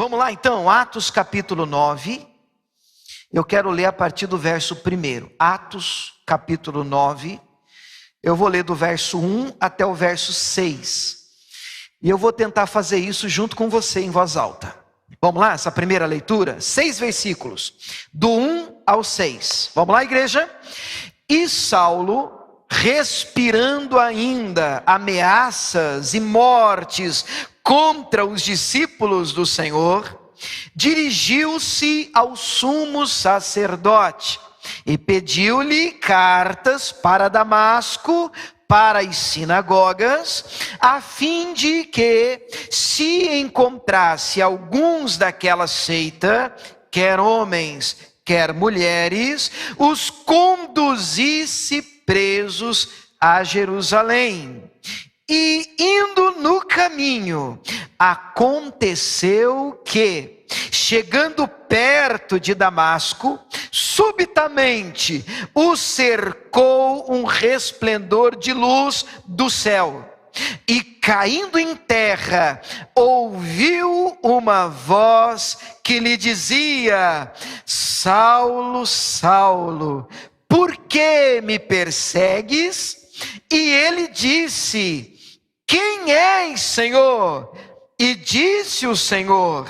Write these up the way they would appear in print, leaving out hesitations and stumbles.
Vamos lá então, Atos capítulo 9. Eu quero ler a partir do verso 1. Atos capítulo 9. Eu vou ler do verso 1 até o verso 6. E eu vou tentar fazer isso junto com você em voz alta. Vamos lá, essa primeira leitura? 6 versículos, do 1 ao 6. Vamos lá, igreja? E Saulo, respirando ainda ameaças e mortes contra os discípulos do Senhor, dirigiu-se ao sumo sacerdote e pediu-lhe cartas para Damasco, para as sinagogas, a fim de que, se encontrasse alguns daquela seita, quer homens, quer mulheres, os conduzisse presos a Jerusalém. E indo no caminho, aconteceu que, chegando perto de Damasco, subitamente o cercou um resplendor de luz do céu. E caindo em terra, ouviu uma voz que lhe dizia: Saulo, Saulo, por que me persegues? E ele disse: Quem és, Senhor? E disse o Senhor: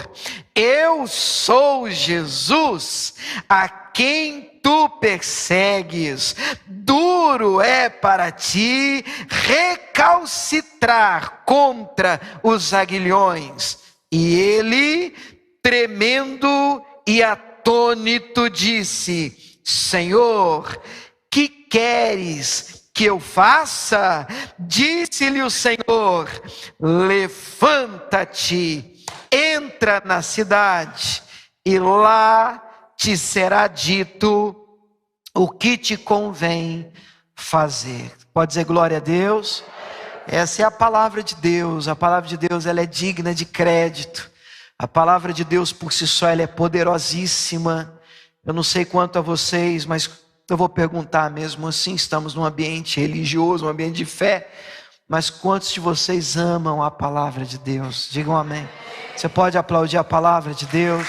Eu sou Jesus, a quem tu persegues. Duro é para ti recalcitrar contra os aguilhões. E ele, tremendo e atônito, disse: Senhor, que queres que eu faça? Disse-lhe o Senhor: levanta-te, entra na cidade, e lá te será dito o que te convém fazer. Pode dizer glória a Deus? Essa é a palavra de Deus. A palavra de Deus, ela é digna de crédito. A palavra de Deus por si só, ela é poderosíssima. Eu não sei quanto a vocês, mas eu vou perguntar mesmo assim. Estamos num ambiente religioso, um ambiente de fé, mas quantos de vocês amam a palavra de Deus? Digam amém. Você pode aplaudir a palavra de Deus?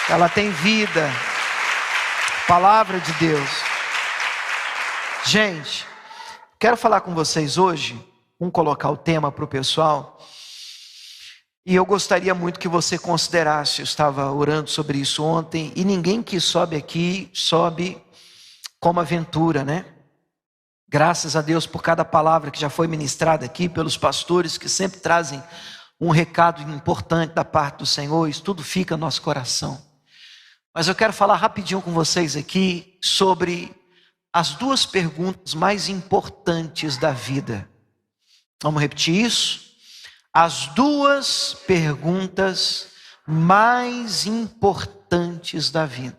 Ela tem vida. Palavra de Deus. Gente, quero falar com vocês hoje. Vamos colocar o tema para o pessoal. E eu gostaria muito que você considerasse. Eu estava orando sobre isso ontem. E ninguém que sobe aqui, sobe como aventura, né? Graças a Deus por cada palavra que já foi ministrada aqui pelos pastores, que sempre trazem um recado importante da parte do Senhor. Isso tudo fica no nosso coração. Mas eu quero falar rapidinho com vocês aqui sobre as 2 perguntas mais importantes da vida. Vamos repetir isso? As 2 perguntas mais importantes da vida.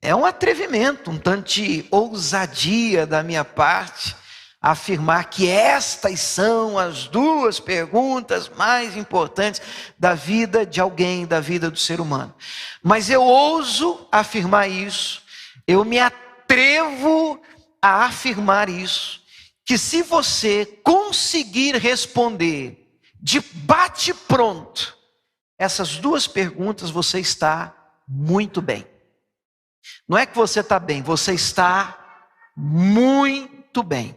É um atrevimento, um tanto de ousadia da minha parte, afirmar que estas são as 2 perguntas mais importantes da vida de alguém, da vida do ser humano. Mas eu ouso afirmar isso, eu me atrevo a afirmar isso, que se você conseguir responder de bate-pronto essas 2 perguntas, você está muito bem. Não é que você está bem, você está muito bem.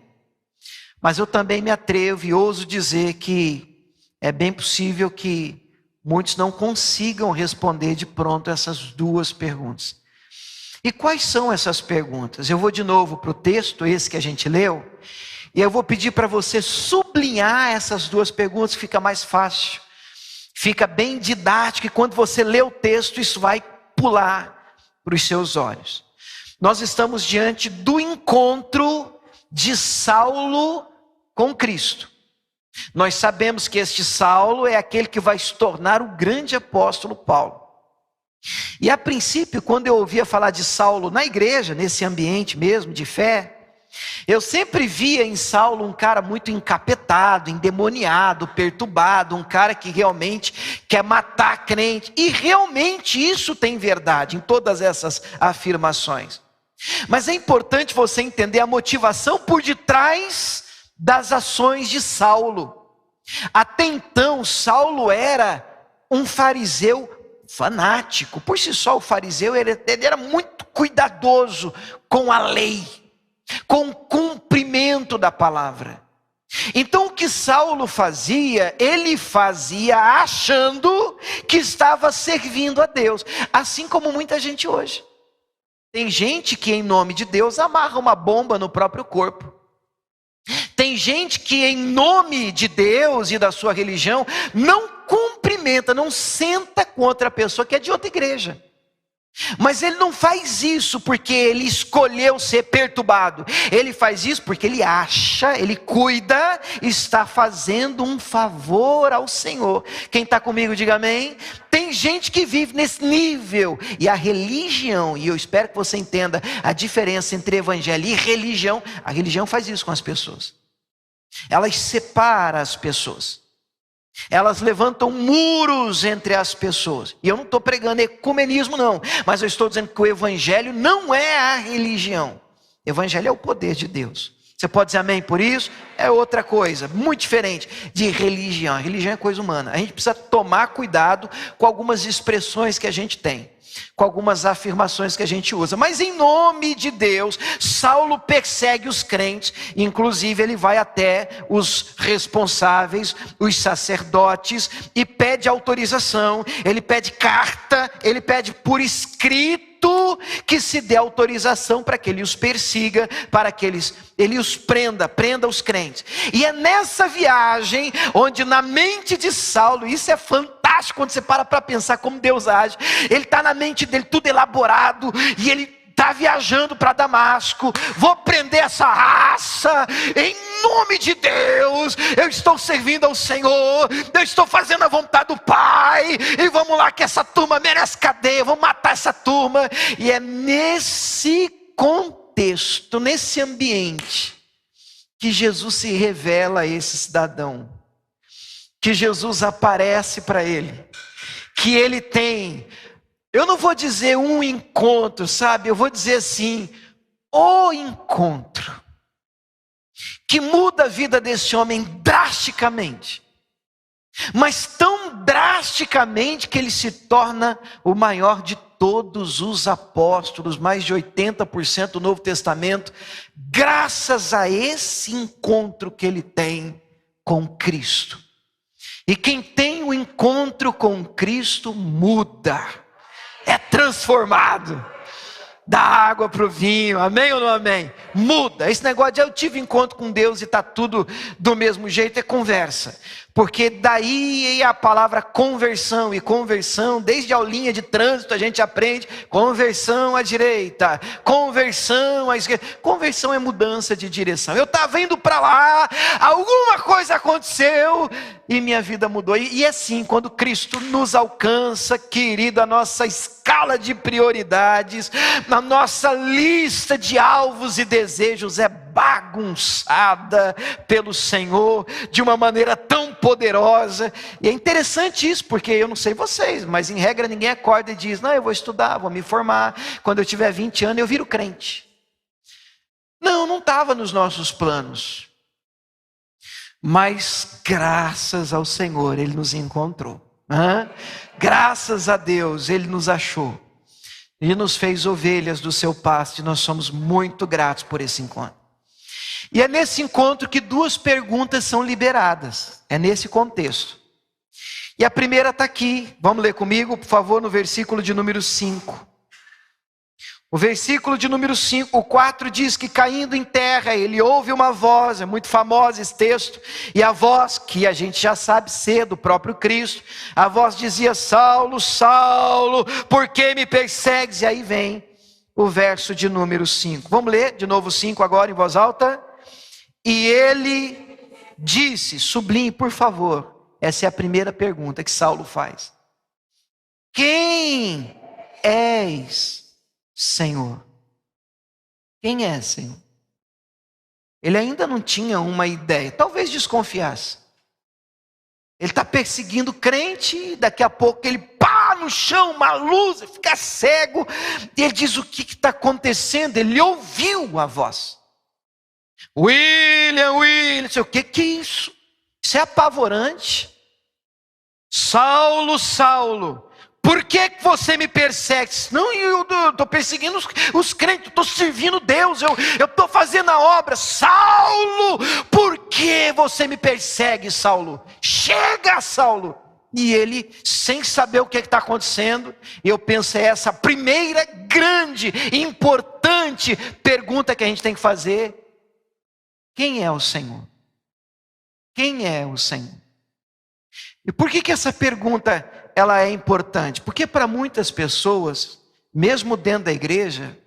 Mas eu também me atrevo e ouso dizer que é bem possível que muitos não consigam responder de pronto essas 2 perguntas. E quais são essas perguntas? Eu vou de novo para o texto, esse que a gente leu, e eu vou pedir para você sublinhar essas 2 perguntas, fica mais fácil, fica bem didático, e quando você lê o texto, isso vai pular para os seus olhos. Nós estamos diante do encontro de Saulo com Cristo. Nós sabemos que este Saulo é aquele que vai se tornar o grande apóstolo Paulo. E a princípio, quando eu ouvia falar de Saulo na igreja, nesse ambiente mesmo de fé, eu sempre via em Saulo um cara muito encapetado, endemoniado, perturbado, um cara que realmente quer matar crente. E realmente isso tem verdade em todas essas afirmações. Mas é importante você entender a motivação por detrás das ações de Saulo. Até então, Saulo era um fariseu fanático. Por si só, o fariseu ele era muito cuidadoso com a lei, com o cumprimento da palavra. Então o que Saulo fazia, ele fazia achando que estava servindo a Deus, assim como muita gente hoje. Tem gente que em nome de Deus amarra uma bomba no próprio corpo. Tem gente que em nome de Deus e da sua religião não cumprimenta, não senta com outra pessoa que é de outra igreja. Mas ele não faz isso porque ele escolheu ser perturbado. Ele faz isso porque ele acha, ele cuida, está fazendo um favor ao Senhor. Quem está comigo, diga amém. Tem gente que vive nesse nível. E a religião, e eu espero que você entenda a diferença entre evangelho e religião. A religião faz isso com as pessoas. Elas separam as pessoas. Elas levantam muros entre as pessoas. E eu não estou pregando ecumenismo não, mas eu estou dizendo que o evangelho não é a religião. O evangelho é o poder de Deus. Você pode dizer amém por isso? É outra coisa, muito diferente de religião. A religião é coisa humana. A gente precisa tomar cuidado com algumas expressões que a gente tem, com algumas afirmações que a gente usa. Mas em nome de Deus, Saulo persegue os crentes, inclusive ele vai até os responsáveis, os sacerdotes, e pede autorização, ele pede carta, ele pede por escrito que se dê autorização para que ele os persiga, para que ele os prenda os crentes. E é nessa viagem onde na mente de Saulo, isso é fantástico quando você para pensar como Deus age, ele está na mente dele tudo elaborado, e ele está viajando para Damasco. Vou prender essa raça, em nome de Deus, eu estou servindo ao Senhor, eu estou fazendo a vontade do Pai, e vamos lá que essa turma merece cadeia, vamos matar essa turma. E é nesse contexto, nesse ambiente, que Jesus se revela a esse cidadão, que Jesus aparece para ele, que ele tem, eu não vou dizer um encontro, sabe? Eu vou dizer assim, o encontro, que muda a vida desse homem drasticamente. Mas tão drasticamente que ele se torna o maior de todos os apóstolos, mais de 80% do Novo Testamento, graças a esse encontro que ele tem com Cristo. E quem tem o encontro com Cristo muda, é transformado, da água para o vinho, amém ou não amém? Muda. Esse negócio de eu tive encontro com Deus e está tudo do mesmo jeito é conversa. Porque daí a palavra conversão, e conversão, desde a aulinha de trânsito a gente aprende, conversão à direita, conversão à esquerda. Conversão é mudança de direção. Eu estava indo para lá, alguma coisa aconteceu e minha vida mudou. E assim, quando Cristo nos alcança, querido, a nossa escala de prioridades, a nossa lista de alvos e desejos é bagunçada pelo Senhor de uma maneira tão poderosa. E é interessante isso, porque eu não sei vocês, mas em regra ninguém acorda e diz, não, eu vou estudar, vou me formar, quando eu tiver 20 anos eu viro crente. Não estava nos nossos planos, mas graças ao Senhor Ele nos encontrou, graças a Deus Ele nos achou e nos fez ovelhas do seu pasto, e nós somos muito gratos por esse encontro. E é nesse encontro que duas perguntas são liberadas. É nesse contexto. E a primeira está aqui. Vamos ler comigo, por favor, no versículo de número 5. O versículo de número 5, o 4 diz que caindo em terra, ele ouve uma voz, é muito famosa esse texto, e a voz, que a gente já sabe ser do próprio Cristo, a voz dizia, Saulo, Saulo, por que me persegues? E aí vem o verso de número 5. Vamos ler de novo 5 agora em voz alta? E ele disse, sublinhe por favor, essa é a primeira pergunta que Saulo faz. Quem és, Senhor? Quem é, Senhor? Ele ainda não tinha uma ideia, talvez desconfiasse. Ele está perseguindo crente, daqui a pouco ele pá no chão, uma luz, fica cego, e ele diz, o que está acontecendo? Ele ouviu a voz. William, o que é isso? Isso é apavorante. Saulo, Saulo, por que você me persegue? Não, eu estou perseguindo os crentes, estou servindo Deus, eu estou fazendo a obra. Saulo, por que você me persegue, Saulo? Chega, Saulo. E ele, sem saber o que está acontecendo, eu penso, é essa a primeira grande e importante pergunta que a gente tem que fazer: quem é o Senhor? Quem é o Senhor? E por que essa pergunta ela é importante? Porque para muitas pessoas, mesmo dentro da igreja,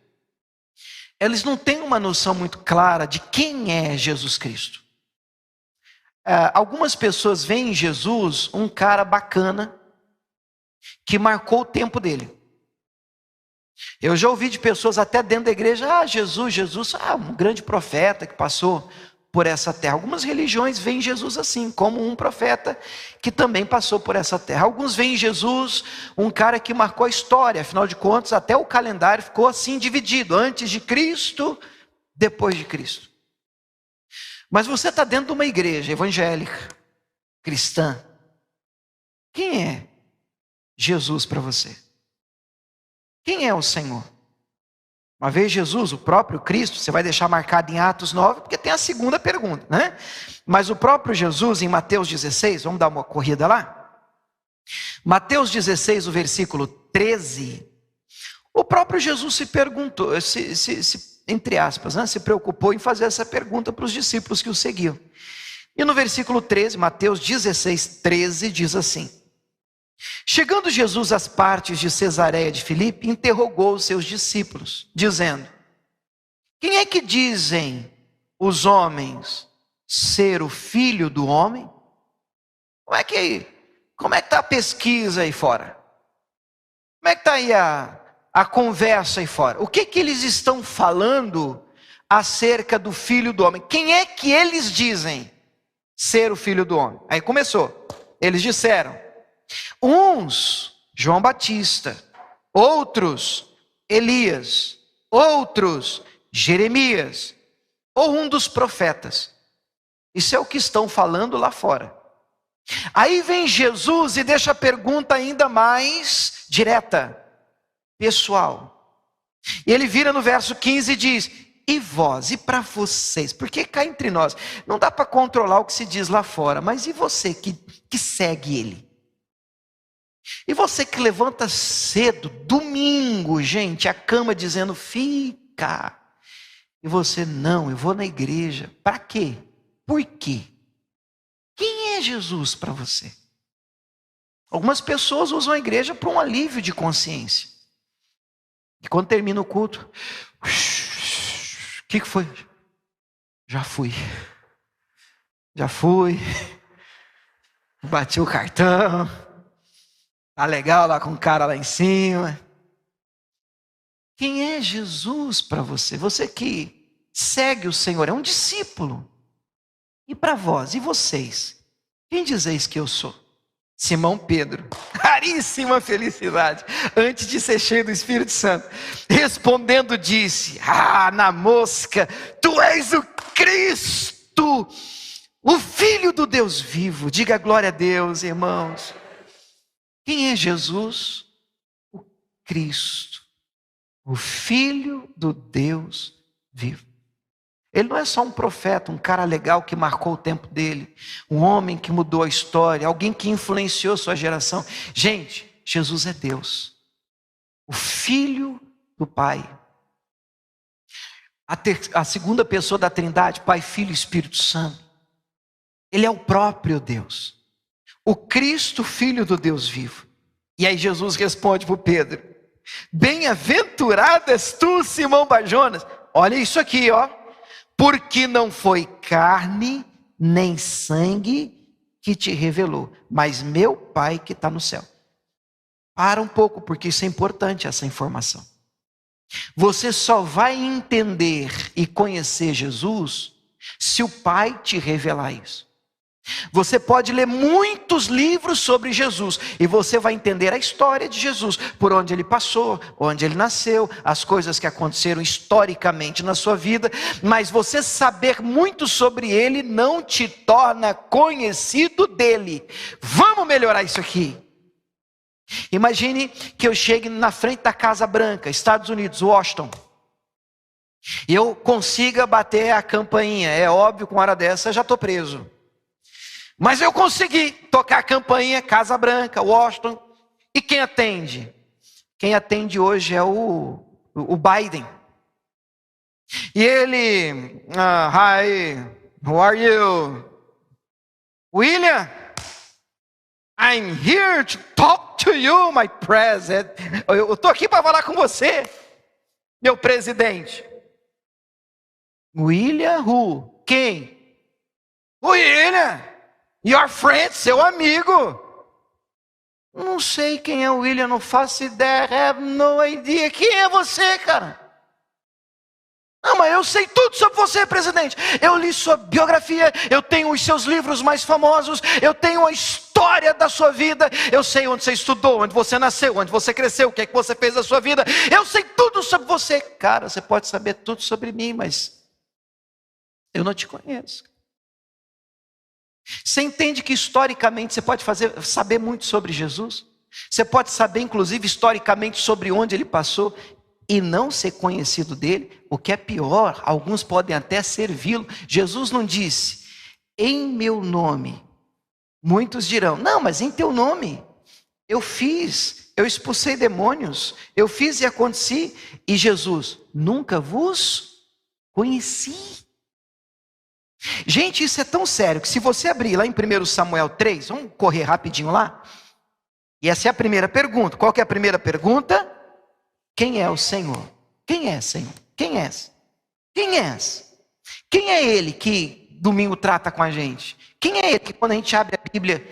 eles não têm uma noção muito clara de quem é Jesus Cristo. Algumas pessoas veem em Jesus um cara bacana, que marcou o tempo dele. Eu já ouvi de pessoas até dentro da igreja: Jesus, um grande profeta que passou por essa terra. Algumas religiões veem Jesus assim, como um profeta que também passou por essa terra. Alguns veem Jesus um cara que marcou a história, afinal de contas, até o calendário ficou assim dividido: antes de Cristo, depois de Cristo. Mas você está dentro de uma igreja evangélica, cristã. Quem é Jesus para você? Quem é o Senhor? Uma vez Jesus, o próprio Cristo, você vai deixar marcado em Atos 9, porque tem a segunda pergunta, né? Mas o próprio Jesus, em Mateus 16, vamos dar uma corrida lá? Mateus 16, o versículo 13, o próprio Jesus se perguntou, entre aspas, né, se preocupou em fazer essa pergunta para os discípulos que o seguiam. E no versículo 13, Mateus 16, 13, diz assim: chegando Jesus às partes de Cesareia de Filipe, interrogou os seus discípulos, dizendo: quem é que dizem os homens ser o Filho do Homem? Como é que está a pesquisa aí fora? Como é que está aí a conversa aí fora? O que eles estão falando acerca do Filho do Homem? Quem é que eles dizem ser o Filho do Homem? Aí começou. Eles disseram: uns, João Batista; outros, Elias; outros, Jeremias, ou um dos profetas. Isso é o que estão falando lá fora. Aí vem Jesus e deixa a pergunta ainda mais direta, pessoal. E ele vira no verso 15 e diz: e vós, e para vocês? Porque cá entre nós, não dá para controlar o que se diz lá fora, mas e você que segue ele? E você que levanta cedo, domingo, gente, a cama dizendo fica. E você: não, eu vou na igreja. Para quê? Por quê? Quem é Jesus para você? Algumas pessoas usam a igreja para um alívio de consciência. E quando termina o culto, o que foi? Já fui, bati o cartão. Tá legal lá com o cara lá em cima. Quem é Jesus para você? Você que segue o Senhor, é um discípulo. E para vós, e vocês? Quem dizeis que eu sou? Simão Pedro, raríssima felicidade, antes de ser cheio do Espírito Santo, respondendo disse: na mosca, tu és o Cristo, o Filho do Deus vivo. Diga glória a Deus, irmãos. Quem é Jesus? O Cristo, o Filho do Deus vivo. Ele não é só um profeta, um cara legal que marcou o tempo dele, um homem que mudou a história, alguém que influenciou sua geração. Gente, Jesus é Deus, o Filho do Pai. A segunda pessoa da Trindade, Pai, Filho e Espírito Santo. Ele é o próprio Deus. O Cristo, Filho do Deus vivo. E aí Jesus responde para Pedro: bem-aventurado és tu, Simão Barjonas. Olha isso aqui, ó. Porque não foi carne nem sangue que te revelou, mas meu Pai que está no céu. Para um pouco, porque isso é importante, essa informação. Você só vai entender e conhecer Jesus se o Pai te revelar isso. Você pode ler muitos livros sobre Jesus e você vai entender a história de Jesus, por onde ele passou, onde ele nasceu, as coisas que aconteceram historicamente na sua vida, mas você saber muito sobre ele não te torna conhecido dele. Vamos melhorar isso aqui. Imagine que eu chegue na frente da Casa Branca, Estados Unidos, Washington, e eu consiga bater a campainha. É óbvio, com uma hora dessa eu já estou preso. Mas eu consegui tocar a campainha, Casa Branca, Washington. E quem atende? Quem atende hoje é o Biden. E ele, hi, how are you? William, I'm here to talk to you, my president. Eu estou aqui para falar com você, meu presidente. William who? Quem? William. Your friend, seu amigo. Não sei quem é o William, não faço ideia, have no idea. Quem é você, cara? Não, mas eu sei tudo sobre você, presidente. Eu li sua biografia, eu tenho os seus livros mais famosos, eu tenho a história da sua vida, eu sei onde você estudou, onde você nasceu, onde você cresceu, o que é que você fez da sua vida. Eu sei tudo sobre você. Cara, você pode saber tudo sobre mim, mas eu não te conheço. Você entende que historicamente você pode saber muito sobre Jesus? Você pode saber inclusive historicamente sobre onde ele passou e não ser conhecido dele? O que é pior, alguns podem até servi-lo. Jesus não disse, em meu nome. Muitos dirão, não, mas em teu nome eu fiz, eu expulsei demônios, eu fiz e aconteci. E Jesus, nunca vos conheci. Gente, isso é tão sério que se você abrir lá em 1 Samuel 3, vamos correr rapidinho lá. E essa é a primeira pergunta. Qual que é a primeira pergunta? Quem é o Senhor? Quem é, Senhor? Quem és? Quem és? Quem é Ele que domingo trata com a gente? Quem é Ele que quando a gente abre a Bíblia,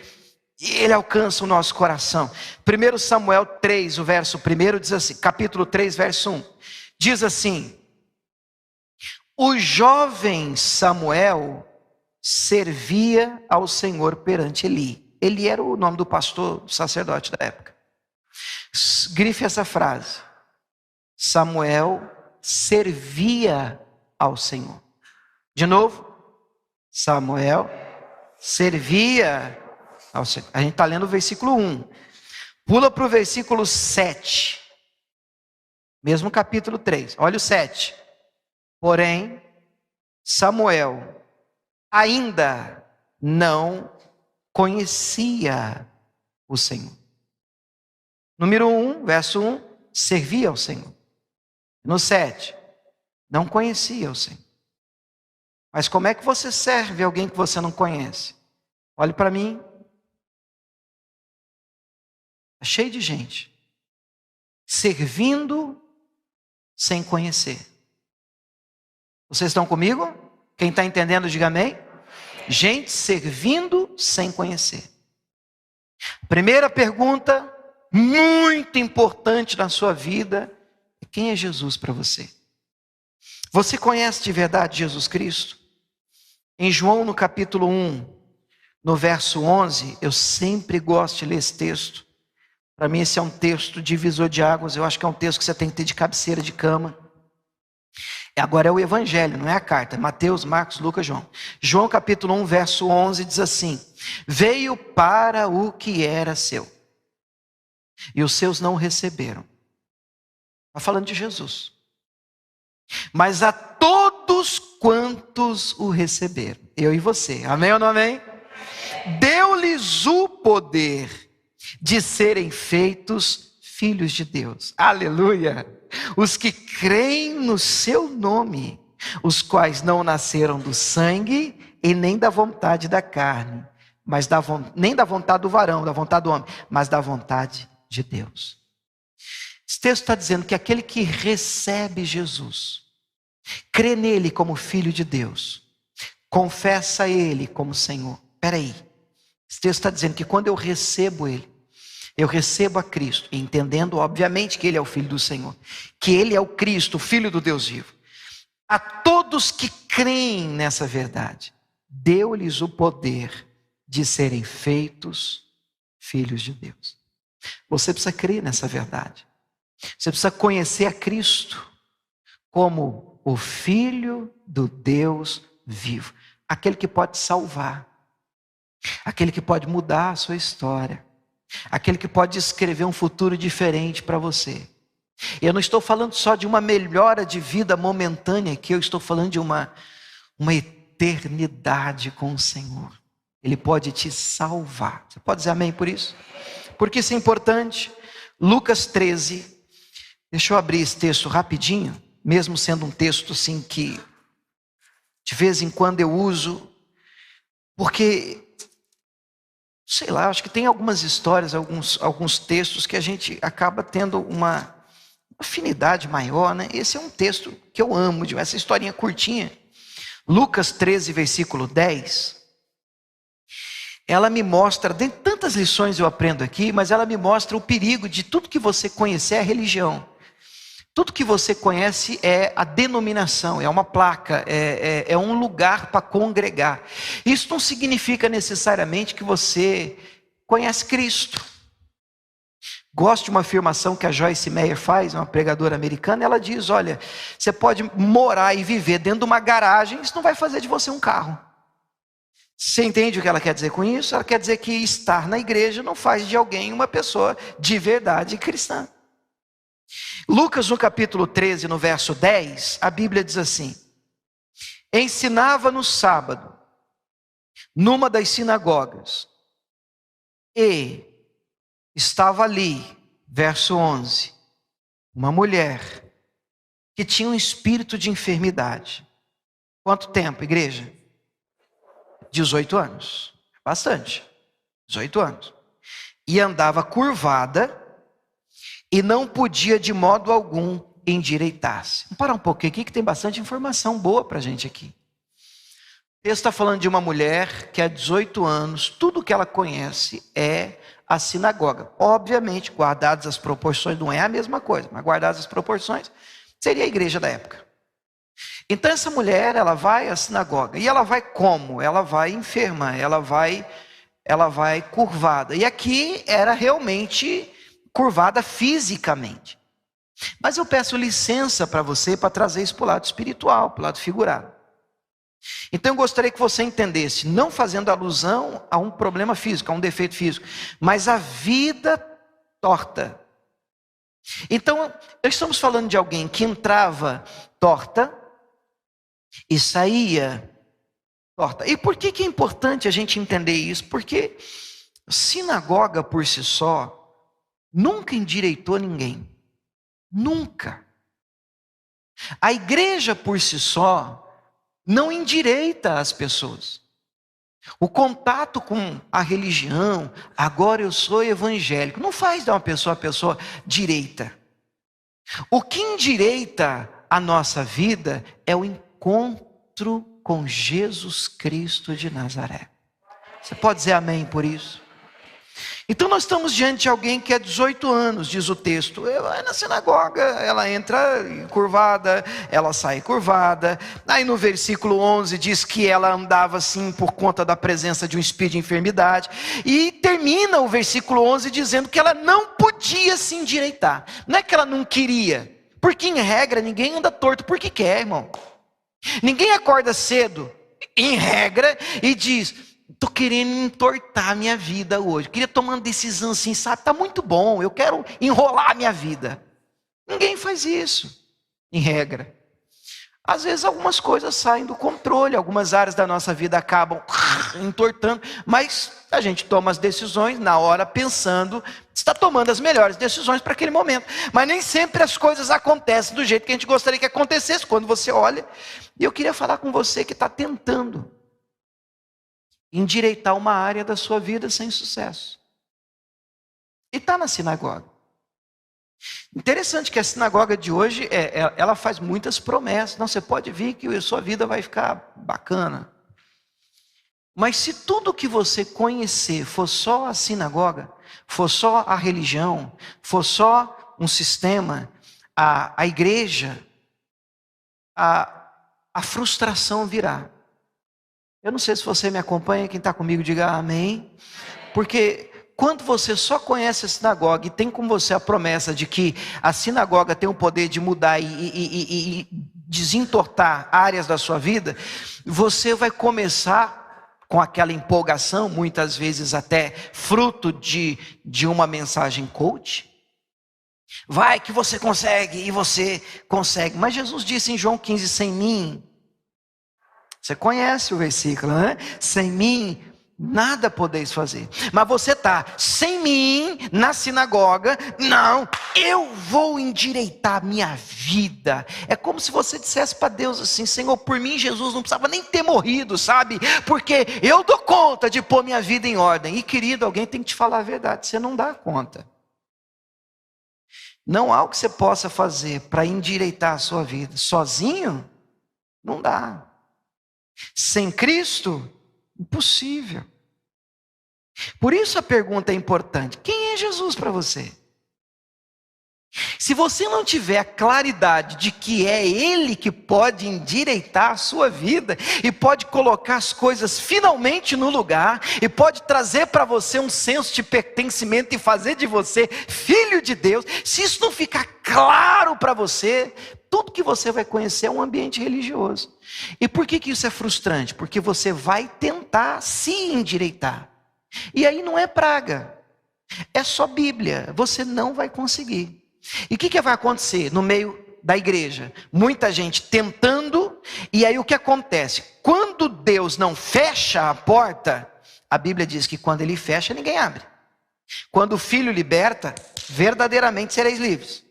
Ele alcança o nosso coração? 1 Samuel 3, o verso 1 diz assim, capítulo 3, verso 1. Diz assim, o jovem Samuel servia ao Senhor perante Eli. Eli era o nome do pastor, do sacerdote da época. Grife essa frase. Samuel servia ao Senhor. De novo. Samuel servia ao Senhor. A gente está lendo o versículo 1. Pula para o versículo 7. Mesmo capítulo 3. Olha o 7. Porém, Samuel ainda não conhecia o Senhor. Número 1, verso 1, servia ao Senhor. No 7, não conhecia o Senhor. Mas como é que você serve alguém que você não conhece? Olhe para mim. Está cheio de gente servindo sem conhecer. Vocês estão comigo? Quem está entendendo, diga amém. Gente servindo sem conhecer. Primeira pergunta, muito importante na sua vida, é quem é Jesus para você? Você conhece de verdade Jesus Cristo? Em João, no capítulo 1, no verso 11, eu sempre gosto de ler esse texto. Para mim esse é um texto divisor de águas, eu acho que é um texto que você tem que ter de cabeceira de cama. Agora é o evangelho, não é a carta. Mateus, Marcos, Lucas, João. João capítulo 1, verso 11 diz assim, veio para o que era seu, e os seus não o receberam. Está falando de Jesus. Mas a todos quantos o receberam, eu e você, amém ou não amém? Deu-lhes o poder de serem feitos filhos de Deus. Aleluia! Os que creem no seu nome, os quais não nasceram do sangue e nem da vontade da carne, mas nem da vontade do varão, da vontade do homem, mas da vontade de Deus. Esse texto está dizendo que aquele que recebe Jesus, crê nele como filho de Deus, confessa ele como Senhor. Espera aí, esse texto está dizendo que quando eu recebo ele, eu recebo a Cristo, entendendo obviamente que ele é o Filho do Senhor, que ele é o Cristo, o Filho do Deus vivo. A todos que creem nessa verdade, deu-lhes o poder de serem feitos filhos de Deus. Você precisa crer nessa verdade. Você precisa conhecer a Cristo como o Filho do Deus vivo. Aquele que pode salvar. Aquele que pode mudar a sua história. Aquele que pode escrever um futuro diferente para você. Eu não estou falando só de uma melhora de vida momentânea aqui, eu estou falando de uma eternidade com o Senhor. Ele pode te salvar. Você pode dizer amém por isso? Porque isso é importante. Lucas 13, deixa eu abrir esse texto rapidinho, mesmo sendo um texto assim que de vez em quando eu uso, porque, sei lá, acho que tem algumas histórias, alguns textos que a gente acaba tendo uma afinidade maior, né? Esse é um texto que eu amo, essa historinha curtinha. Lucas 13, versículo 10, ela me mostra, de tantas lições eu aprendo aqui, mas ela me mostra o perigo de tudo que você conhecer é religião. Tudo que você conhece é a denominação, é uma placa, é um lugar para congregar. Isso não significa necessariamente que você conhece Cristo. Gosto de uma afirmação que a Joyce Meyer faz, uma pregadora americana. Ela diz, olha, você pode morar e viver dentro de uma garagem, isso não vai fazer de você um carro. Você entende o que ela quer dizer com isso? Ela quer dizer que estar na igreja não faz de alguém uma pessoa de verdade cristã. Lucas no capítulo 13, no verso 10, a Bíblia diz assim: ensinava no sábado, numa das sinagogas, e estava ali, verso 11, uma mulher que tinha um espírito de enfermidade. Quanto tempo, igreja? 18 anos, bastante, 18 anos. E andava curvada e não podia de modo algum endireitar-se. Vamos parar um pouquinho aqui que tem bastante informação boa para a gente aqui. O texto está falando de uma mulher que há 18 anos, tudo que ela conhece é a sinagoga. Obviamente, guardadas as proporções, não é a mesma coisa, mas guardadas as proporções, seria a igreja da época. Então essa mulher, ela vai à sinagoga, e ela vai como? Ela vai enferma, ela vai curvada. E aqui era realmente curvada fisicamente. Mas eu peço licença para você para trazer isso para o lado espiritual, para o lado figurado. Então eu gostaria que você entendesse, não fazendo alusão a um problema físico, a um defeito físico, mas a vida torta. Então, estamos falando de alguém que entrava torta e saía torta. E por que é importante a gente entender isso? Porque sinagoga por si só nunca endireitou ninguém. Nunca. A igreja por si só não endireita as pessoas. O contato com a religião, agora eu sou evangélico, não faz de uma pessoa direita. O que endireita a nossa vida é o encontro com Jesus Cristo de Nazaré. Você pode dizer amém por isso? Então nós estamos diante de alguém que há 18 anos, diz o texto, ela vai na sinagoga, ela entra curvada, ela sai curvada. Aí no versículo 11 diz que ela andava assim por conta da presença de um espírito de enfermidade. E termina o versículo 11 dizendo que ela não podia se endireitar. Não é que ela não queria, porque em regra ninguém anda torto porque quer, irmão. Ninguém acorda cedo, em regra, e diz: estou querendo entortar a minha vida hoje. Queria tomar uma decisão assim, sabe? Está muito bom, eu quero enrolar a minha vida. Ninguém faz isso, em regra. Às vezes algumas coisas saem do controle, algumas áreas da nossa vida acabam entortando, mas a gente toma as decisões na hora pensando, está tomando as melhores decisões para aquele momento. Mas nem sempre as coisas acontecem do jeito que a gente gostaria que acontecesse quando você olha. E eu queria falar com você que está tentando endireitar uma área da sua vida sem sucesso. E está na sinagoga. Interessante que a sinagoga de hoje, ela faz muitas promessas. Não, você pode vir que a sua vida vai ficar bacana. Mas se tudo que você conhecer for só a sinagoga, for só a religião, for só um sistema, a igreja, a frustração virá. Eu não sei se você me acompanha, quem está comigo diga amém. Porque quando você só conhece a sinagoga e tem com você a promessa de que a sinagoga tem o poder de mudar e desentortar áreas da sua vida, você vai começar com aquela empolgação, muitas vezes até fruto de uma mensagem coach. Vai que você consegue, e você consegue. Mas Jesus disse em João 15, sem mim, você conhece o versículo, né? Sem mim nada podeis fazer. Mas você está sem mim na sinagoga. Não, eu vou endireitar a minha vida. É como se você dissesse para Deus assim: Senhor, por mim Jesus não precisava nem ter morrido, sabe? Porque eu dou conta de pôr minha vida em ordem. E querido, alguém tem que te falar a verdade, você não dá conta. Não há o que você possa fazer para endireitar a sua vida sozinho. Não dá. Sem Cristo, impossível. Por isso a pergunta é importante: quem é Jesus para você? Se você não tiver a claridade de que é Ele que pode endireitar a sua vida, e pode colocar as coisas finalmente no lugar, e pode trazer para você um senso de pertencimento e fazer de você filho de Deus, se isso não ficar claro para você, tudo que você vai conhecer é um ambiente religioso. E por que isso é frustrante? Porque você vai tentar se endireitar, e aí não é praga, é só Bíblia, você não vai conseguir. E o que vai acontecer no meio da igreja? Muita gente tentando, e aí o que acontece? Quando Deus não fecha a porta, a Bíblia diz que quando Ele fecha, ninguém abre. Quando o Filho liberta, verdadeiramente sereis livres.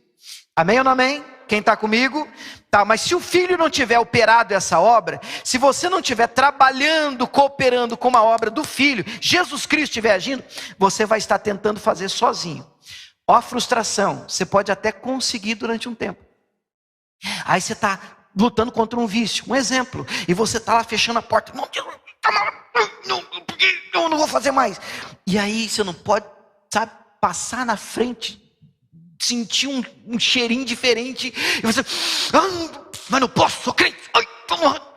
Amém ou não amém? Quem está comigo? Tá, mas se o Filho não tiver operado essa obra, se você não estiver trabalhando, cooperando com a obra do Filho, Jesus Cristo estiver agindo, você vai estar tentando fazer sozinho. Ó a frustração, você pode até conseguir durante um tempo. Aí você está lutando contra um vício, um exemplo, e você está lá fechando a porta. Não vou fazer mais. E aí você não pode, sabe, passar na frente, sentir um cheirinho diferente, e você, mas não posso, sou crente.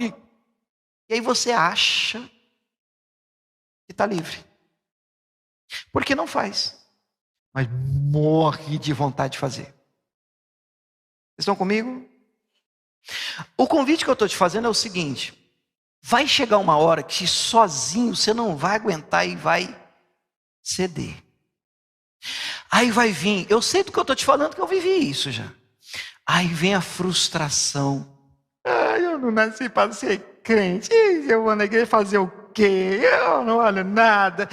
E aí você acha que está livre, porque não faz, mas morre de vontade de fazer. Vocês estão comigo? O convite que eu estou te fazendo é o seguinte: vai chegar uma hora que sozinho você não vai aguentar e vai ceder. Aí vai vir, eu sei do que eu estou te falando, que eu vivi isso já. Aí vem a frustração. Eu não nasci para ser crente, eu vou na igreja fazer o quê? Eu não olho nada.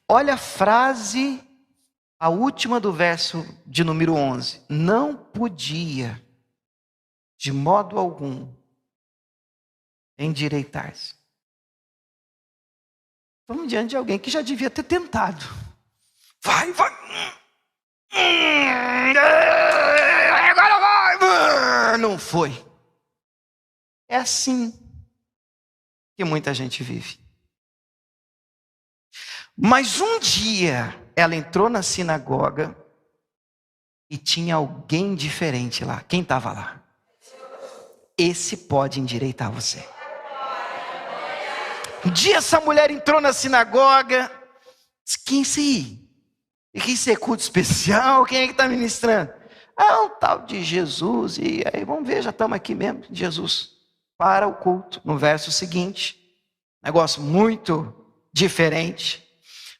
Olha a frase, a última do verso de número 11. Não podia, de modo algum, endireitar-se. Estamos diante de alguém que já devia ter tentado. Vai. Agora vai. Não foi. É assim que muita gente vive. Mas um dia ela entrou na sinagoga e tinha alguém diferente lá. Quem estava lá? Esse pode endireitar você. Um dia essa mulher entrou na sinagoga. Quem é aí? E quem é culto especial? Quem é que está ministrando? Um tal de Jesus. E aí vamos ver, já estamos aqui mesmo. Jesus para o culto. No verso seguinte, negócio muito diferente.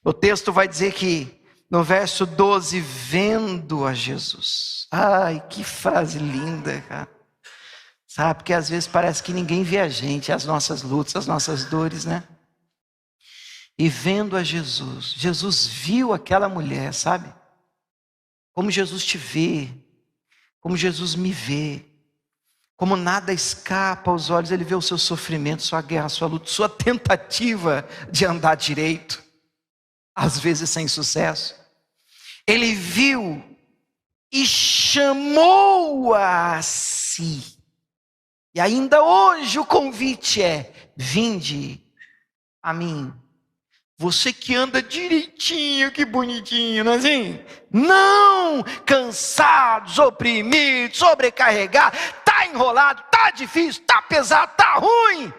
O texto vai dizer que no verso 12, vendo a Jesus. Ai, que frase linda, cara. Sabe, porque às vezes parece que ninguém vê a gente, as nossas lutas, as nossas dores, né? E vendo a Jesus, Jesus viu aquela mulher, sabe? Como Jesus te vê, como Jesus me vê, como nada escapa aos olhos, Ele vê o seu sofrimento, sua guerra, sua luta, sua tentativa de andar direito, às vezes sem sucesso. Ele viu e chamou-a a si. E ainda hoje o convite é: vinde a mim. Você que anda direitinho, que bonitinho, não é assim? Não, cansados, oprimidos, sobrecarregados, está enrolado, está difícil, está pesado, está ruim.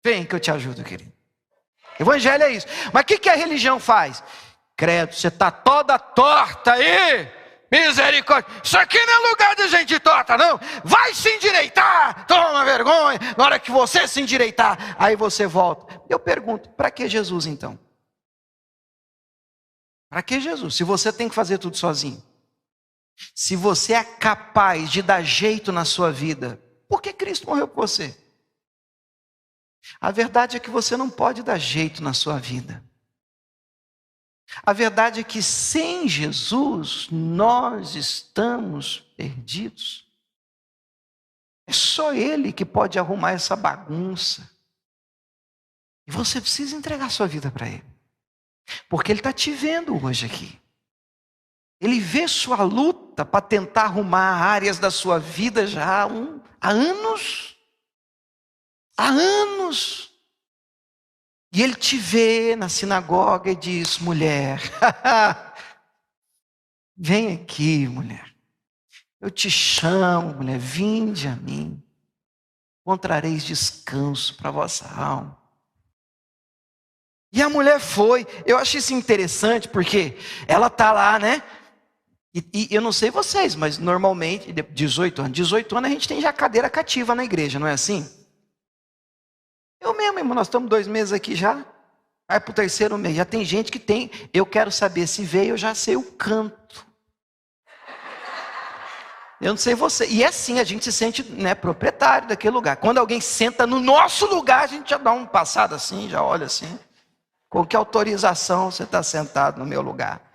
Vem que eu te ajudo, querido. Evangelho é isso. Mas o que a religião faz? Credo, você está toda torta aí. Misericórdia. Isso aqui não é lugar de gente torta, não. Vai se endireitar. Toma vergonha. Na hora que você se endireitar, aí você volta. Eu pergunto, para que Jesus então? Para que Jesus? Se você tem que fazer tudo sozinho. Se você é capaz de dar jeito na sua vida, por que Cristo morreu por você? A verdade é que você não pode dar jeito na sua vida. A verdade é que sem Jesus nós estamos perdidos. É só Ele que pode arrumar essa bagunça. E você precisa entregar sua vida para Ele. Porque Ele está te vendo hoje aqui. Ele vê sua luta para tentar arrumar áreas da sua vida já há anos. Há anos. E Ele te vê na sinagoga e diz: mulher, vem aqui, mulher. Eu te chamo, mulher, vinde a mim. Encontrareis descanso para a vossa alma. E a mulher foi. Eu achei isso interessante porque ela está lá, né? E eu não sei vocês, mas normalmente, 18 anos a gente tem já cadeira cativa na igreja, não é assim? Eu mesmo, irmão, nós estamos 2 meses aqui já. Vai para o 3º mês. Já tem gente que tem. Eu quero saber se veio, eu já sei o canto. Eu não sei você. E é assim, a gente se sente, né, proprietário daquele lugar. Quando alguém senta no nosso lugar, a gente já dá um passado assim, já olha assim. Com que autorização você está sentado no meu lugar?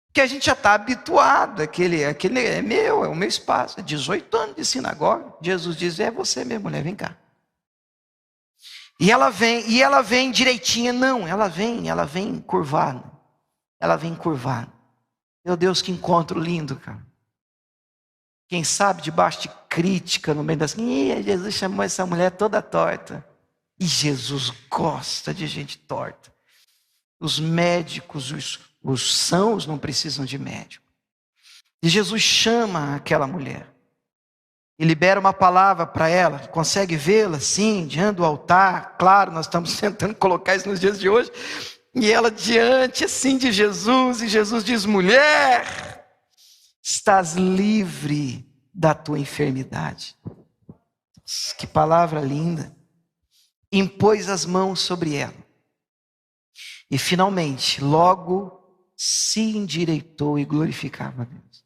Porque a gente já está habituado. Aquele é meu, é o meu espaço. 18 anos de sinagoga. Jesus diz: é você mesmo, mulher, vem cá. E ela vem direitinha. Não, ela vem curvada. Ela vem curvada. Meu Deus, que encontro lindo, cara. Quem sabe debaixo de crítica, no meio das... Jesus chamou essa mulher toda torta. E Jesus gosta de gente torta. Os médicos, os sãos não precisam de médico. E Jesus chama aquela mulher. E libera uma palavra para ela. Consegue vê-la? Sim, diante do altar. Claro, nós estamos tentando colocar isso nos dias de hoje. E ela diante assim de Jesus. E Jesus diz: mulher, estás livre da tua enfermidade. Que palavra linda. Impôs as mãos sobre ela. E finalmente, logo se endireitou e glorificava a Deus.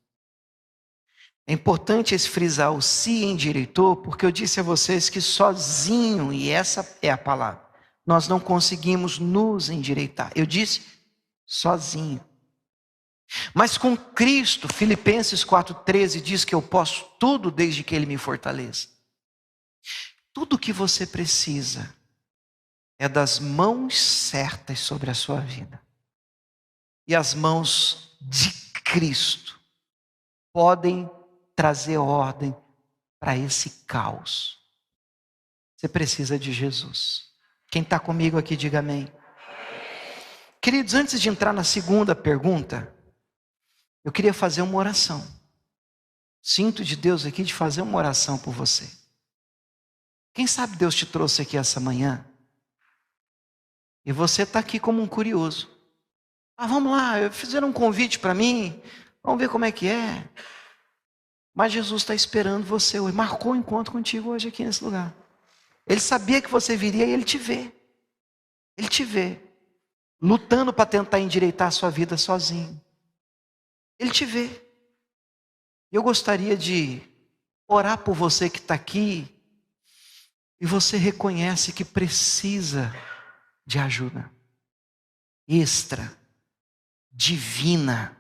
É importante esse frisar o se endireitou, porque eu disse a vocês que sozinho, e essa é a palavra, nós não conseguimos nos endireitar. Eu disse sozinho. Mas com Cristo, Filipenses 4,13 diz que eu posso tudo desde que Ele me fortaleça. Tudo o que você precisa é das mãos certas sobre a sua vida. E as mãos de Cristo podem trazer ordem para esse caos. Você precisa de Jesus. Quem está comigo aqui, diga amém. Queridos, antes de entrar na segunda pergunta, eu queria fazer uma oração. Sinto de Deus aqui de fazer uma oração por você. Quem sabe Deus te trouxe aqui essa manhã e você está aqui como um curioso. Vamos lá, fizeram um convite para mim, vamos ver como é que é. Mas Jesus está esperando você hoje, marcou um encontro contigo hoje aqui nesse lugar. Ele sabia que você viria e Ele te vê. Ele te vê, lutando para tentar endireitar a sua vida sozinho. Ele te vê. Eu gostaria de orar por você que está aqui e você reconhece que precisa de ajuda extra, divina,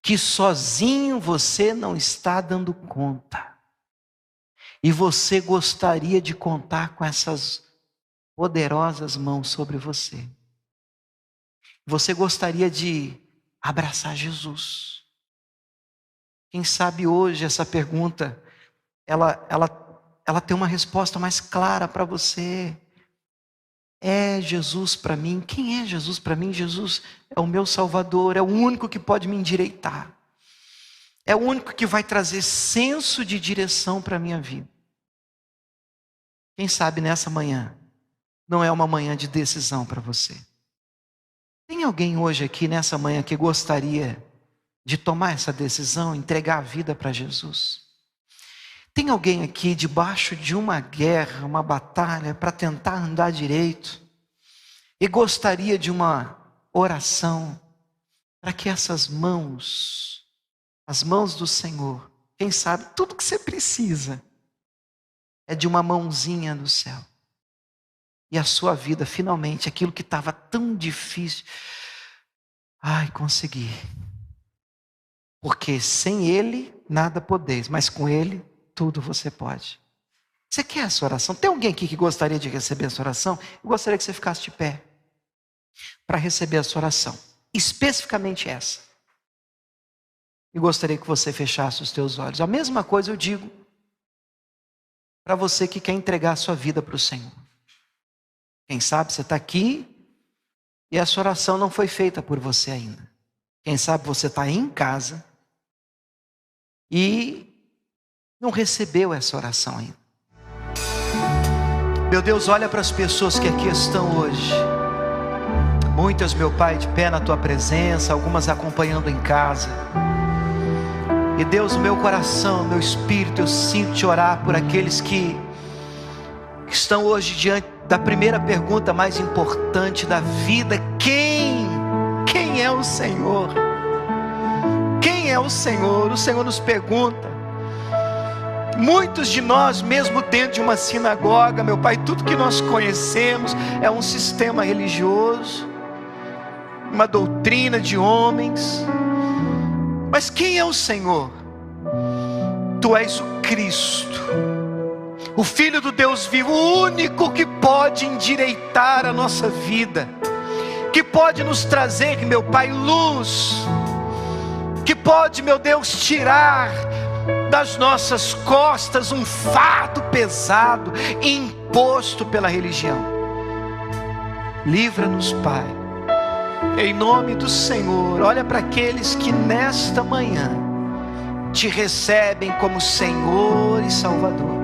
que sozinho você não está dando conta. E você gostaria de contar com essas poderosas mãos sobre você. Você gostaria de abraçar Jesus. Quem sabe hoje essa pergunta, ela tem uma resposta mais clara para você. É Jesus para mim? Quem é Jesus para mim? Jesus é o meu Salvador, é o único que pode me endireitar. É o único que vai trazer senso de direção para a minha vida. Quem sabe nessa manhã não é uma manhã de decisão para você. Tem alguém hoje aqui nessa manhã que gostaria de tomar essa decisão, entregar a vida para Jesus? Tem alguém aqui debaixo de uma guerra, uma batalha para tentar andar direito e gostaria de uma oração para que essas mãos, as mãos do Senhor, quem sabe tudo que você precisa é de uma mãozinha no céu. E a sua vida, finalmente, aquilo que estava tão difícil, consegui. Porque sem Ele, nada podeis, mas com Ele, tudo você pode. Você quer essa oração? Tem alguém aqui que gostaria de receber essa oração? Eu gostaria que você ficasse de pé para receber essa oração. Especificamente essa. Eu gostaria que você fechasse os teus olhos. A mesma coisa eu digo para você que quer entregar a sua vida para o Senhor. Quem sabe você está aqui e essa oração não foi feita por você ainda. Quem sabe você está em casa e não recebeu essa oração ainda. Meu Deus, olha para as pessoas que aqui estão hoje. Muitas, meu Pai, de pé na Tua presença, algumas acompanhando em casa. E Deus, no meu coração, meu espírito, eu sinto Te orar por aqueles que estão hoje diante da primeira pergunta mais importante da vida: quem é o Senhor? Quem é o Senhor? O Senhor nos pergunta. Muitos de nós, mesmo dentro de uma sinagoga, meu Pai, tudo que nós conhecemos é um sistema religioso, uma doutrina de homens. Mas quem é o Senhor? Tu és o Cristo, o Filho do Deus vivo, o único que pode endireitar a nossa vida, que pode nos trazer, meu Pai, luz, que pode, meu Deus, tirar das nossas costas um fardo pesado imposto pela religião. Livra-nos, Pai, em nome do Senhor. Olha para aqueles que nesta manhã Te recebem como Senhor e Salvador.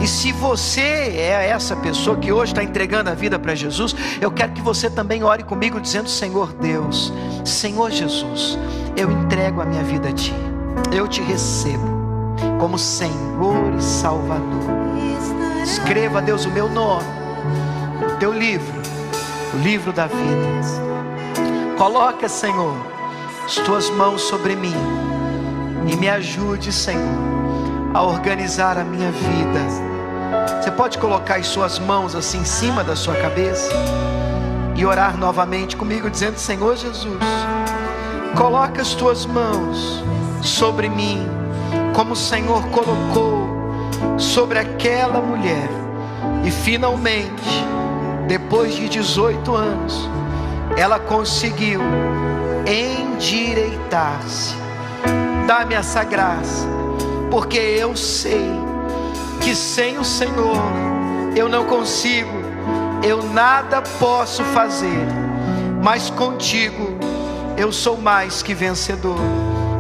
E se você é essa pessoa que hoje está entregando a vida para Jesus, eu quero que você também ore comigo dizendo: Senhor Deus, Senhor Jesus, eu entrego a minha vida a Ti. Eu Te recebo como Senhor e Salvador. Escreva, Deus, o meu nome no Teu livro, o livro da vida. Coloca, Senhor, as Tuas mãos sobre mim e me ajude, Senhor, a organizar a minha vida. Você pode colocar as suas mãos assim em cima da sua cabeça e orar novamente comigo dizendo: Senhor Jesus, coloca as Tuas mãos sobre mim, como o Senhor colocou sobre aquela mulher. E finalmente, depois de 18 anos, ela conseguiu endireitar-se. Dá-me essa graça, porque eu sei que sem o Senhor eu não consigo, eu nada posso fazer, mas contigo eu sou mais que vencedor.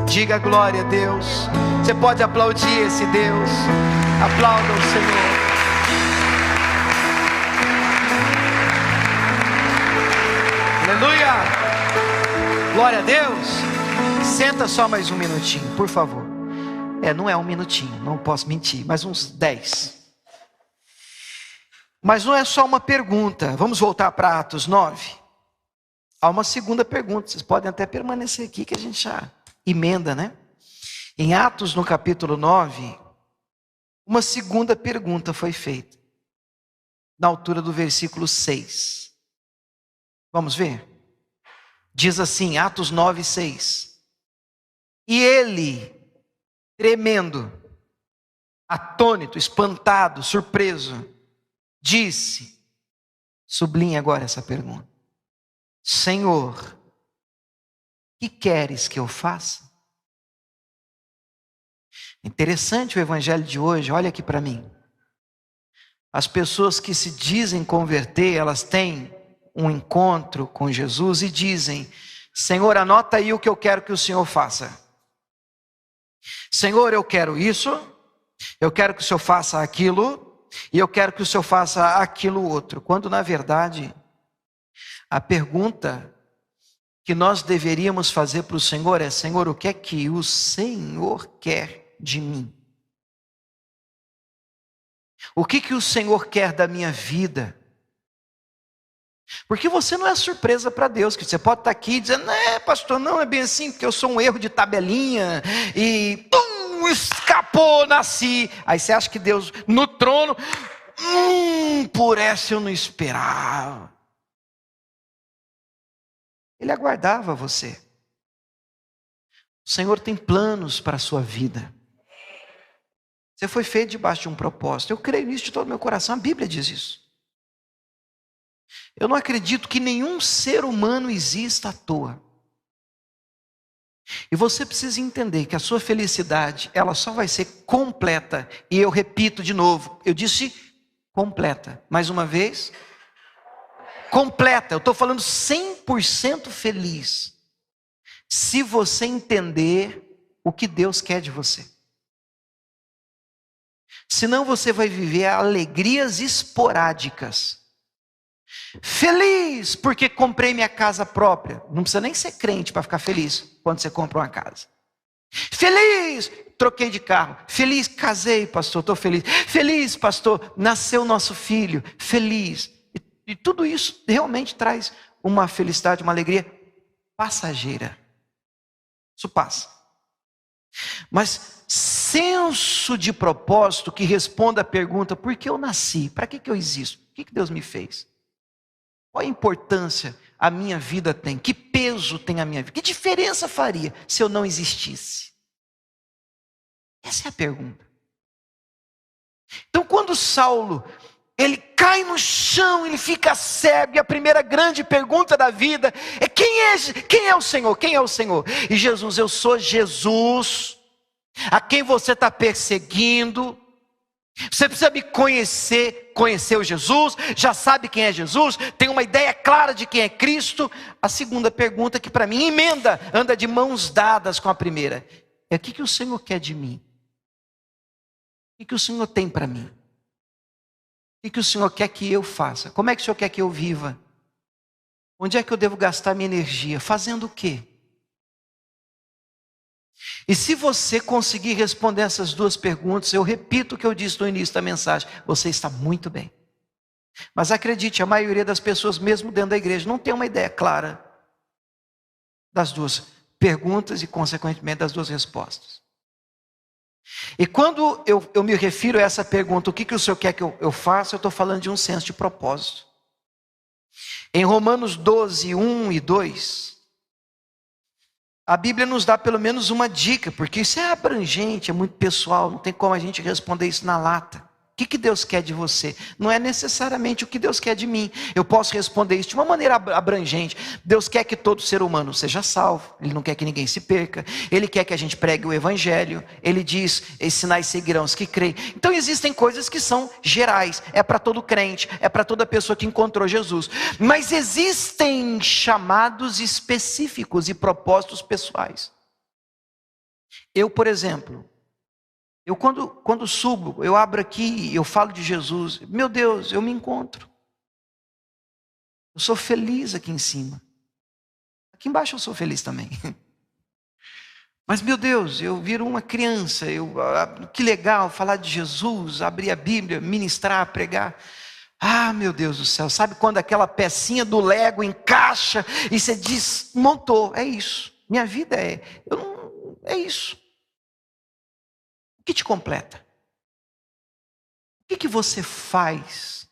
Diga glória a Deus. Você pode aplaudir esse Deus. Aplauda o Senhor. Aleluia. Glória a Deus. Senta só mais um minutinho, por favor. Não é um minutinho, não posso mentir, mas uns 10. Mas não é só uma pergunta. Vamos voltar para Atos 9. Há uma segunda pergunta. Vocês podem até permanecer aqui que a gente já emenda, né? Em Atos, no capítulo 9, uma segunda pergunta foi feita, na altura do versículo 6. Vamos ver? Diz assim, Atos 9, 6. E ele, tremendo, atônito, espantado, surpreso, disse, sublinha agora essa pergunta: Senhor, que queres que eu faça? Interessante o evangelho de hoje, olha aqui para mim. As pessoas que se dizem converter, elas têm um encontro com Jesus e dizem: Senhor, anota aí o que eu quero que o Senhor faça. Senhor, eu quero isso, eu quero que o Senhor faça aquilo, e eu quero que o Senhor faça aquilo outro. Quando, na verdade, a pergunta que nós deveríamos fazer para o Senhor é: Senhor, o que é que o Senhor quer de mim? O que que o Senhor quer da minha vida? Porque você não é surpresa para Deus, que você pode estar aqui dizendo: pastor, não é bem assim, porque eu sou um erro de tabelinha, e escapou, nasci. Aí você acha que Deus no trono, por essa eu não esperava. Ele aguardava você. O Senhor tem planos para a sua vida. Você foi feito debaixo de um propósito. Eu creio nisso de todo o meu coração, a Bíblia diz isso. Eu não acredito que nenhum ser humano exista à toa. E você precisa entender que a sua felicidade, ela só vai ser completa. E eu repito de novo, eu disse completa. Mais uma vez, completa. Eu estou falando 100% feliz. Se você entender o que Deus quer de você. Senão você vai viver alegrias esporádicas. Feliz porque comprei minha casa própria. Não precisa nem ser crente para ficar feliz quando você compra uma casa. Feliz, troquei de carro. Feliz, casei, pastor, estou feliz. Feliz, pastor, nasceu nosso filho. Feliz. E tudo isso realmente traz uma felicidade, uma alegria passageira. Isso passa. Mas senso de propósito que responda a pergunta: por que eu nasci? Para que eu existo? O que Deus me fez? Qual a importância a minha vida tem? Que peso tem a minha vida? Que diferença faria se eu não existisse? Essa é a pergunta. Então, quando Saulo, ele cai no chão, ele fica cego, e a primeira grande pergunta da vida é: quem é o Senhor? Quem é o Senhor? E Jesus: eu sou Jesus, a quem você está perseguindo. Você precisa me conheceu Jesus, já sabe quem é Jesus, tem uma ideia clara de quem é Cristo. A segunda pergunta, que para mim emenda, anda de mãos dadas com a primeira, é: o que o Senhor quer de mim? O que o Senhor tem para mim? O que o Senhor quer que eu faça? Como é que o Senhor quer que eu viva? Onde é que eu devo gastar minha energia? Fazendo o quê? E se você conseguir responder essas duas perguntas, eu repito o que eu disse no início da mensagem: você está muito bem. Mas acredite, a maioria das pessoas, mesmo dentro da igreja, não tem uma ideia clara das duas perguntas e, consequentemente, das duas respostas. E quando eu me refiro a essa pergunta: o que o Senhor quer que eu faça? Eu estou falando de um senso de propósito. Em Romanos 12, 1 e 2... a Bíblia nos dá pelo menos uma dica, porque isso é abrangente, é muito pessoal, não tem como a gente responder isso na lata. O que Deus quer de você? Não é necessariamente o que Deus quer de mim. Eu posso responder isso de uma maneira abrangente. Deus quer que todo ser humano seja salvo. Ele não quer que ninguém se perca. Ele quer que a gente pregue o Evangelho. Ele diz: esses sinais seguirão os que creem. Então existem coisas que são gerais. É para todo crente, é para toda pessoa que encontrou Jesus. Mas existem chamados específicos e propósitos pessoais. Eu, por exemplo, quando subo, eu abro aqui, eu falo de Jesus, meu Deus, eu me encontro. Eu sou feliz aqui em cima. Aqui embaixo eu sou feliz também. Mas, meu Deus, eu viro uma criança, que legal falar de Jesus, abrir a Bíblia, ministrar, pregar. Ah, meu Deus do céu, sabe quando aquela pecinha do Lego encaixa e você diz: montou, é isso. Minha vida é isso. O que te completa? O que você faz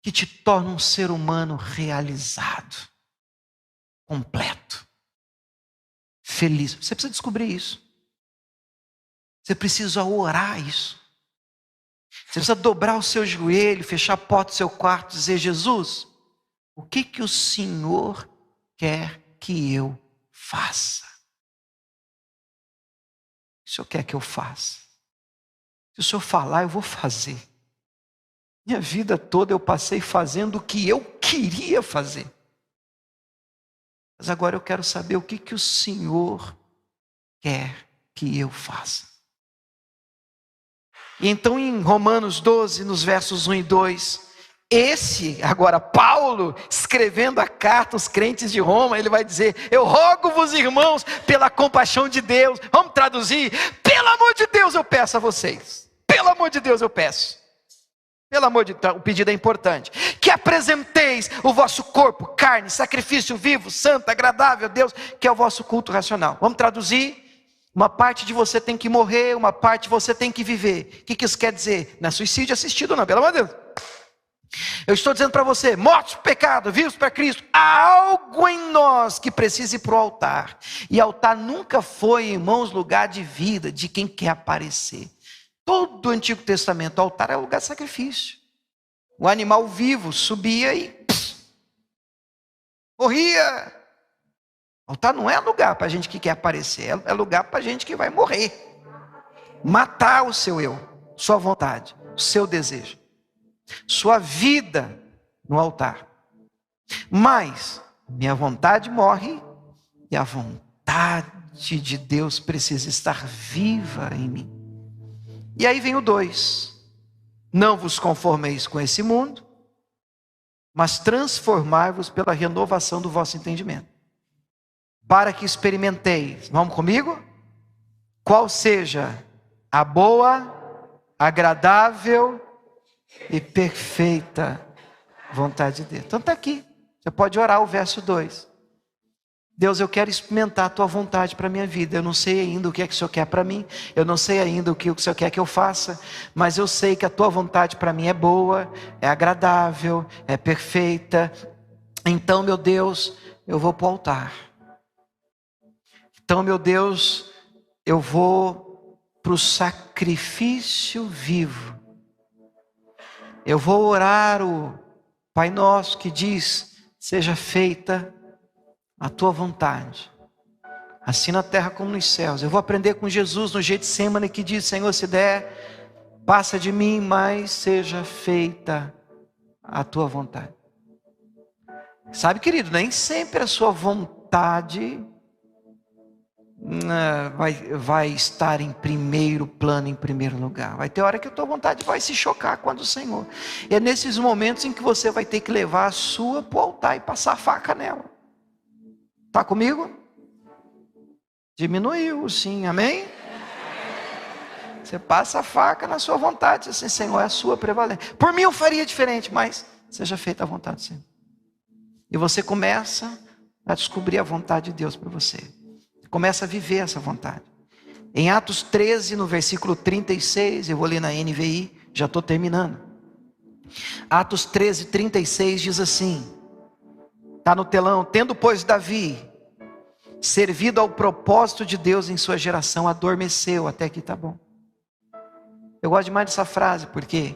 que te torna um ser humano realizado, completo, feliz? Você precisa descobrir isso. Você precisa orar isso. Você precisa dobrar o seu joelho, fechar a porta do seu quarto e dizer: Jesus, o que o Senhor quer que eu faça? O Senhor quer que eu faça? Se o Senhor falar, eu vou fazer. Minha vida toda eu passei fazendo o que eu queria fazer. Mas agora eu quero saber o que o Senhor quer que eu faça. E então em Romanos 12, nos versos 1 e 2, agora Paulo, escrevendo a carta aos crentes de Roma, ele vai dizer: eu rogo-vos, irmãos, pela compaixão de Deus, vamos traduzir, pelo amor de Deus eu peço a vocês, pelo amor de Deus eu peço, pelo amor de Deus, o pedido é importante, que apresenteis o vosso corpo, carne, sacrifício vivo, santo, agradável a Deus, que é o vosso culto racional. Vamos traduzir? Uma parte de você tem que morrer, uma parte você tem que viver. O que isso quer dizer? Não é suicídio assistido não, pelo amor de Deus. Eu estou dizendo para você: mortos para o pecado, vivos para Cristo. Há algo em nós que precisa ir para o altar. E altar nunca foi, irmãos, lugar de vida de quem quer aparecer. Todo o Antigo Testamento, o altar é lugar de sacrifício. O animal vivo subia e morria. Altar não é lugar para gente que quer aparecer, é lugar para gente que vai morrer. Matar o seu eu, sua vontade, o seu desejo, sua vida no altar. Mas minha vontade morre e a vontade de Deus precisa estar viva em mim. E aí vem o 2: não vos conformeis com esse mundo, mas transformai-vos pela renovação do vosso entendimento, para que experimenteis, vamos comigo? Qual seja a boa, agradável e perfeita vontade de Deus. Então está aqui, você pode orar o verso 2. Deus, eu quero experimentar a tua vontade para a minha vida. Eu não sei ainda o que é que o Senhor quer para mim, eu não sei ainda o que o Senhor quer que eu faça, mas eu sei que a tua vontade para mim é boa, é agradável, é perfeita. Então, meu Deus, eu vou para o altar. Então, meu Deus, eu vou para o sacrifício vivo. Eu vou orar o Pai Nosso que diz: seja feita a tua vontade, assim na terra como nos céus. Eu vou aprender com Jesus no Getsemane que diz: Senhor, se der, passa de mim, mas seja feita a tua vontade. Sabe, querido, nem sempre a sua vontade vai estar em primeiro plano, em primeiro lugar. Vai ter hora que a tua vontade vai se chocar com a do Senhor. E é nesses momentos em que você vai ter que levar a sua para o altar e passar a faca nela. Está comigo? Diminuiu, sim, amém? Você passa a faca na sua vontade, assim: Senhor, é a sua prevalência. Por mim eu faria diferente, mas seja feita a vontade do Senhor. E você começa a descobrir a vontade de Deus para você. Começa a viver essa vontade. Em Atos 13, no versículo 36, eu vou ler na NVI, já estou terminando. Atos 13, 36 diz assim, está no telão: tendo, pois, Davi servido ao propósito de Deus em sua geração, adormeceu. Até aqui está bom. Eu gosto demais dessa frase, porque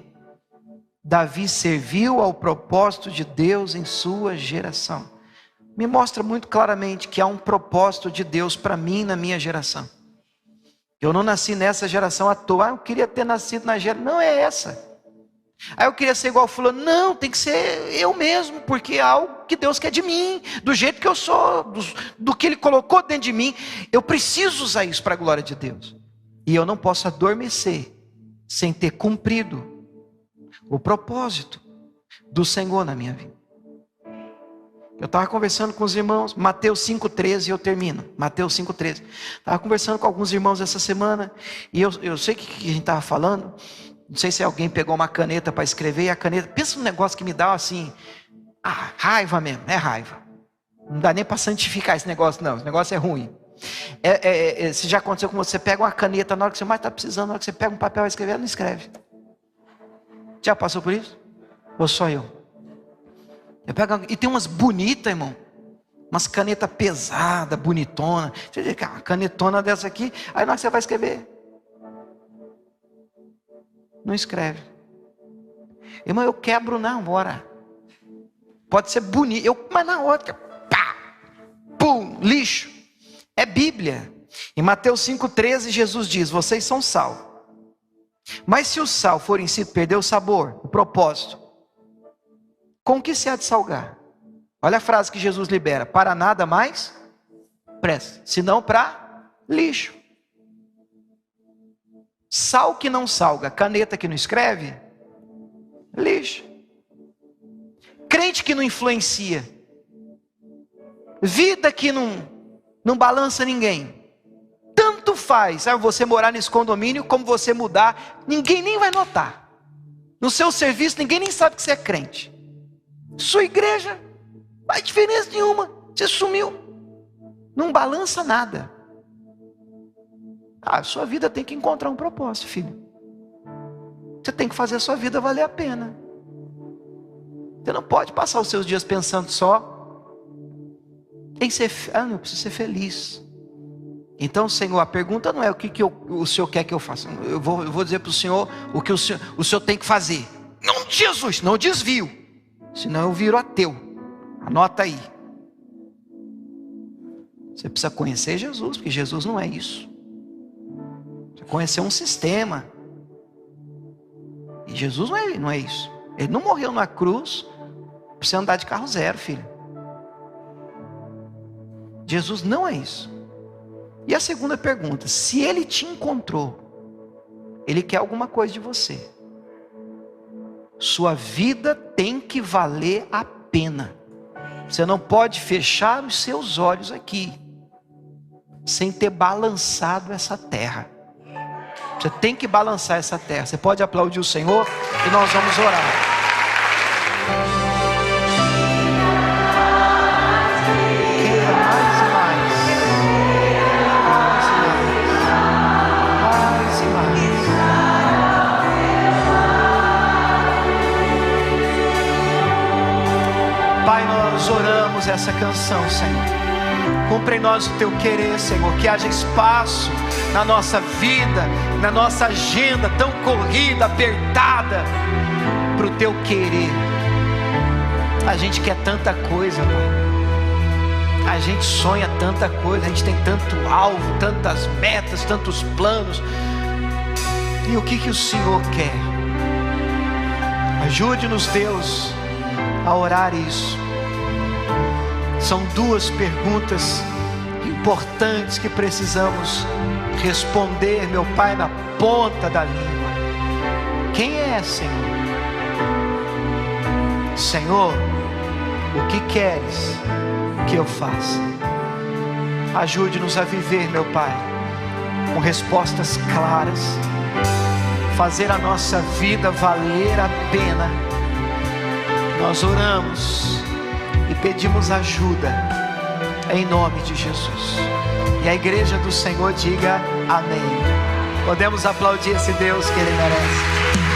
Davi serviu ao propósito de Deus em sua geração. Me mostra muito claramente que há um propósito de Deus para mim na minha geração. Eu não nasci nessa geração à toa. Eu queria ter nascido na geração. Não é essa. Eu queria ser igual fulano. Não, tem que ser eu mesmo, porque é algo que Deus quer de mim, do jeito que eu sou, do que Ele colocou dentro de mim. Eu preciso usar isso para a glória de Deus. E eu não posso adormecer sem ter cumprido o propósito do Senhor na minha vida. Eu estava conversando com os irmãos, Mateus 5,13, eu termino, Mateus 5,13. Estava conversando com alguns irmãos essa semana, e eu sei que a gente estava falando, não sei se alguém pegou uma caneta para escrever, e a caneta, pensa num negócio que me dá assim, raiva mesmo, é raiva. Não dá nem para santificar esse negócio não, esse negócio é ruim. Se já aconteceu com você, pega uma caneta, na hora que você mais está precisando, na hora que você pega um papel e escrever, ela não escreve. Já passou por isso? Ou só eu? E tem umas bonitas, irmão, umas canetas pesadas, bonitona. Você vê que uma canetona dessa aqui, aí na hora que você vai escrever, não escreve. Irmão, eu quebro na hora. Pode ser bonito, mas na hora, pá, pum, lixo. É Bíblia. Em Mateus 5,13, Jesus diz: vocês são sal. Mas se o sal for em si perder o sabor, o propósito, com que se há de salgar? Olha a frase que Jesus libera: para nada mais presta, senão para lixo. Sal que não salga, caneta que não escreve, lixo. Crente que não influencia, vida que não balança ninguém. Tanto faz, você morar nesse condomínio como você mudar, ninguém nem vai notar. No seu serviço ninguém nem sabe que você é crente. Sua igreja, não faz diferença nenhuma, você sumiu, não balança nada. Sua vida tem que encontrar um propósito, filho. Você tem que fazer a sua vida valer a pena. Você não pode passar os seus dias pensando só em ser, eu preciso ser feliz. Então, Senhor, a pergunta não é o que o Senhor quer que eu faça. Eu vou dizer para o Senhor o que o Senhor tem que fazer. Não, Jesus, não desvio, senão eu viro ateu. Anota aí. Você precisa conhecer Jesus, porque Jesus não é isso. Você conhecer um sistema. E Jesus não é isso. Ele não morreu na cruz para você andar de carro zero, filho. Jesus não é isso. E a segunda pergunta: se ele te encontrou, ele quer alguma coisa de você. Sua vida tem que valer a pena. Você não pode fechar os seus olhos aqui sem ter balançado essa terra. Você tem que balançar essa terra. Você pode aplaudir o Senhor e nós vamos orar. Pai, nós oramos essa canção, Senhor. Cumpre em nós o teu querer, Senhor. Que haja espaço na nossa vida, na nossa agenda tão corrida, apertada, para o teu querer. A gente quer tanta coisa, Pai. A gente sonha tanta coisa, a gente tem tanto alvo, tantas metas, tantos planos. E o que o Senhor quer? Ajude-nos, Deus, a orar isso. São duas perguntas importantes que precisamos responder, meu Pai, na ponta da língua. Quem é, Senhor? Senhor, o que queres que eu faça? Ajude-nos a viver, meu Pai, com respostas claras, fazer a nossa vida valer a pena. Nós oramos e pedimos ajuda em nome de Jesus. E a igreja do Senhor diga amém. Podemos aplaudir esse Deus que Ele merece.